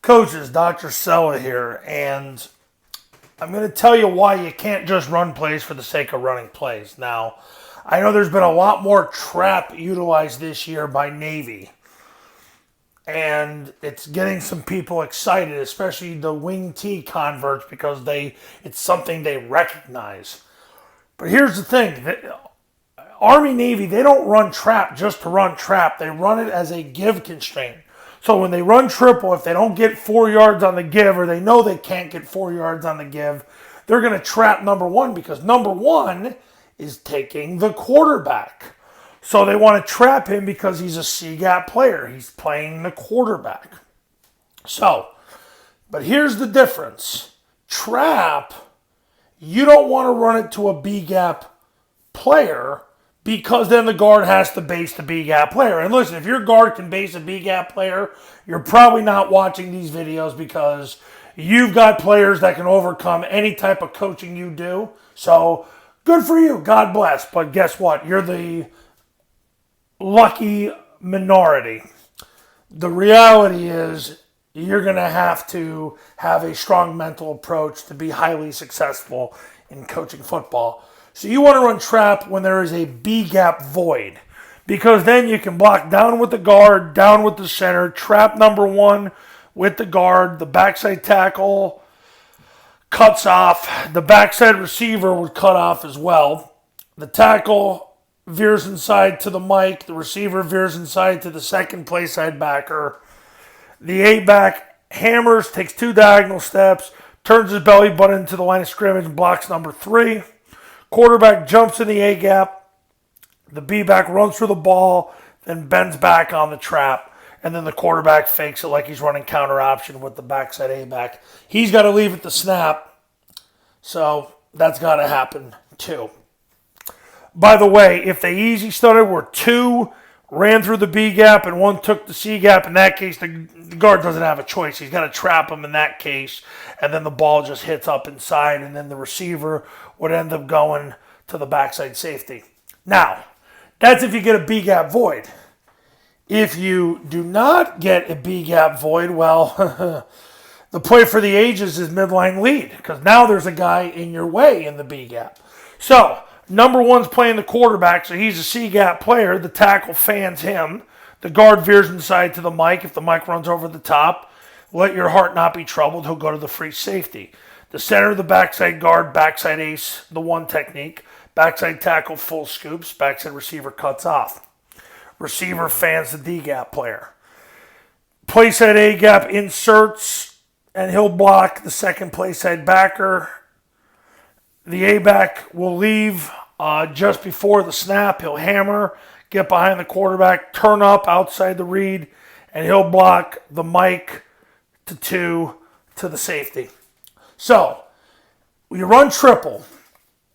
Coaches, Dr. Sella here, and I'm going to tell you why you can't just run plays for the sake of running plays. Now, I know there's been a lot more trap utilized this year by Navy, and it's getting some people excited, especially the wing T converts, because it's something they recognize. But here's the thing. Army, Navy, they don't run trap just to run trap. They run it as a give constraint. So when they run triple, if they don't get 4 yards on the give, or they know they can't get 4 yards on the give, they're going to trap number one, because number one is taking the quarterback. So they want to trap him because he's a C-gap player. He's playing the quarterback. But here's the difference. Trap, you don't want to run it to a B-gap player, because then the guard has to base the B-gap player. And listen, if your guard can base a B-gap player, you're probably not watching these videos because you've got players that can overcome any type of coaching you do. So good for you. God bless. But guess what? You're the lucky minority. The reality is you're going to have a strong mental approach to be highly successful in coaching football. So you want to run trap when there is a B-gap void, because then you can block down with the guard, down with the center, trap number one with the guard, the backside tackle cuts off, the backside receiver would cut off as well. The tackle veers inside to the mic, the receiver veers inside to the second play side backer. The A-back hammers, takes 2 diagonal steps, turns his belly button into the line of scrimmage and blocks number 3. Quarterback jumps in the A-gap. The B-back runs through the ball, then bends back on the trap. And then the quarterback fakes it like he's running counter option with the backside A-back. He's got to leave at the snap. So that's got to happen too. By the way, if they easy started where 2 ran through the B-gap and 1 took the C-gap, in that case, the guard doesn't have a choice. He's got to trap him in that case, and then the ball just hits up inside, and then the receiver would end up going to the backside safety. Now, that's if you get a B-gap void. If you do not get a B-gap void, well, the play for the ages is midline lead, because now there's a guy in your way in the B-gap. So, number one's playing the quarterback, so he's a C-gap player. The tackle fans him. The guard veers inside to the mic. If the mic runs over the top, let your heart not be troubled. He'll go to the free safety. The center of the backside guard, backside ace, the one technique. Backside tackle, full scoops. Backside receiver cuts off. Receiver fans the D-gap player. Play side A-gap inserts, and he'll block the second play side backer. The A-back will leave just before the snap. He'll hammer, get behind the quarterback, turn up outside the read, and he'll block the mic to 2 to the safety. So, you run triple,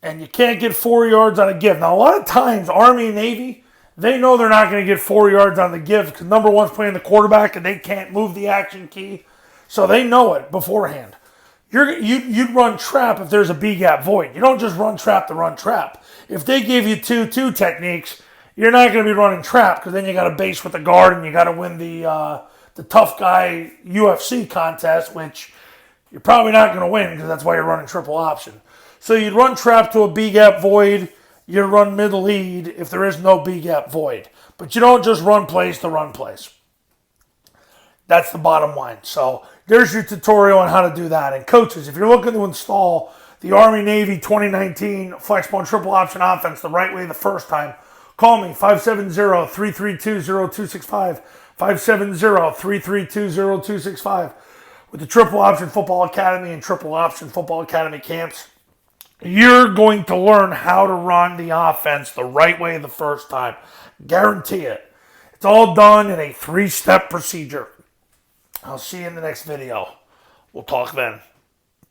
and you can't get 4 yards on a give. Now, a lot of times, Army and Navy, they know they're not going to get 4 yards on the give because number one's playing the quarterback and they can't move the action key. So they know it beforehand. You'd run trap if there's a B-gap void. You don't just run trap to run trap. If they give you 2-2 techniques, you're not going to be running trap, because then you got to base with the guard and you got to win the tough guy UFC contest, which you're probably not going to win because that's why you're running triple option. So you'd run trap to a B-gap void. You'd run mid lead if there is no B-gap void. But you don't just run plays to run plays. That's the bottom line. So there's your tutorial on how to do that. And coaches, if you're looking to install the Army-Navy 2019 Flexbone Triple Option Offense the right way the first time, call me, 570-332-0265, 570-332-0265. With the Triple Option Football Academy and Triple Option Football Academy camps, you're going to learn how to run the offense the right way the first time. Guarantee it. It's all done in a 3-step procedure. I'll see you in the next video. We'll talk then.